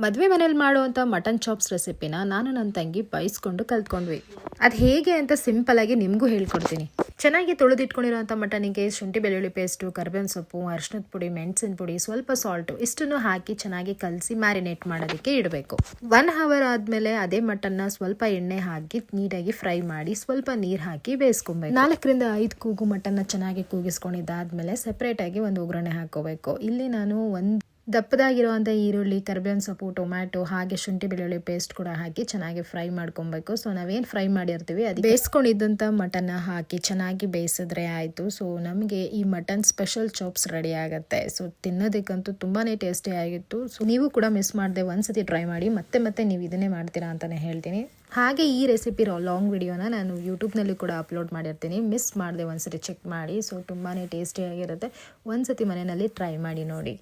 ಮದುವೆ ಮನೇಲಿ ಮಾಡುವಂಥ ಮಟನ್ ಚಾಪ್ಸ್ ರೆಸಿಪಿನ ನಾನು ನನ್ನ ತಂಗಿ ಬಯಸ್ಕೊಂಡು ಕಲ್ತ್ಕೊಂಡ್ವಿ. ಅದು ಹೇಗೆ ಅಂತ ಸಿಂಪಲ್ ಆಗಿ ನಿಮಗೂ ಹೇಳ್ಕೊಡ್ತೀನಿ. ಚೆನ್ನಾಗಿ ತೊಳೆದಿಟ್ಕೊಂಡಿರೋಂಥ ಮಟನಿಗೆ ಶುಂಠಿ ಬೆಳ್ಳುಳ್ಳಿ ಪೇಸ್ಟು, ಕರ್ಬೇವಿನ ಸೊಪ್ಪು, ಅರಿಶಿನದ ಪುಡಿ, ಮೆಣಸಿನ ಪುಡಿ, ಸ್ವಲ್ಪ ಸಾಲ್ಟು ಇಷ್ಟನ್ನು ಹಾಕಿ ಚೆನ್ನಾಗಿ ಕಲಸಿ ಮ್ಯಾರಿನೇಟ್ ಮಾಡೋದಕ್ಕೆ ಇಡಬೇಕು. 1 ಅವರ್ ಆದಮೇಲೆ ಅದೇ ಮಟನ್ನ ಸ್ವಲ್ಪ ಎಣ್ಣೆ ಹಾಕಿ ನೀಟಾಗಿ ಫ್ರೈ ಮಾಡಿ ಸ್ವಲ್ಪ ನೀರು ಹಾಕಿ ಬೇಯಿಸ್ಕೊಬೇಕು. 4 ರಿಂದ 5 ಕೂಗು ಮಟನ್ನ ಚೆನ್ನಾಗಿ ಕೂಗಿಸ್ಕೊಂಡಿದ್ದಾದ್ಮೇಲೆ ಸೆಪ್ರೇಟಾಗಿ ಒಂದು ಒಗ್ಗರಣೆ ಹಾಕೋಬೇಕು. ಇಲ್ಲಿ ನಾನು ದಪ್ಪದಾಗಿರುವಂಥ ಈರುಳ್ಳಿ, ಕರ್ಬೇವಿನ ಸೊಪ್ಪು, ಟೊಮ್ಯಾಟೊ ಹಾಗೆ ಶುಂಠಿ ಬೆಳ್ಳುಳ್ಳಿ ಪೇಸ್ಟ್ ಕೂಡ ಹಾಕಿ ಚೆನ್ನಾಗಿ ಫ್ರೈ ಮಾಡ್ಕೊಬೇಕು. ಸೊ ನಾವೇನು ಫ್ರೈ ಮಾಡಿರ್ತೀವಿ ಅದು ಬೇಯಿಸ್ಕೊಂಡಿದ್ದಂಥ ಮಟನ್ನ ಹಾಕಿ ಚೆನ್ನಾಗಿ ಬೇಯಿಸಿದ್ರೆ ಆಯಿತು. ಸೊ ನಮಗೆ ಈ ಮಟನ್ ಸ್ಪೆಷಲ್ ಚಾಪ್ಸ್ ರೆಡಿ ಆಗುತ್ತೆ. ಸೊ ತಿನ್ನೋದಕ್ಕಂತೂ ತುಂಬಾ ಟೇಸ್ಟಿ ಆಗಿತ್ತು. ಸೊ ನೀವು ಕೂಡ ಮಿಸ್ ಮಾಡದೆ ಒಂದ್ಸತಿ ಟ್ರೈ ಮಾಡಿ. ಮತ್ತೆ ನೀವು ಇದನ್ನೇ ಮಾಡ್ತೀರಾ ಅಂತಲೇ ಹೇಳ್ತೀನಿ. ಹಾಗೆ ಈ ರೆಸಿಪಿ ಲಾಂಗ್ ವಿಡಿಯೋನ ನಾನು ಯೂಟ್ಯೂಬ್ನಲ್ಲಿ ಕೂಡ ಅಪ್ಲೋಡ್ ಮಾಡಿರ್ತೀನಿ. ಮಿಸ್ ಮಾಡದೆ ಒಂದ್ಸತಿ ಚೆಕ್ ಮಾಡಿ. ಸೊ ತುಂಬಾ ಟೇಸ್ಟಿಯಾಗಿರುತ್ತೆ. ಒಂದ್ಸತಿ ಮನೆಯಲ್ಲಿ ಟ್ರೈ ಮಾಡಿ ನೋಡಿ.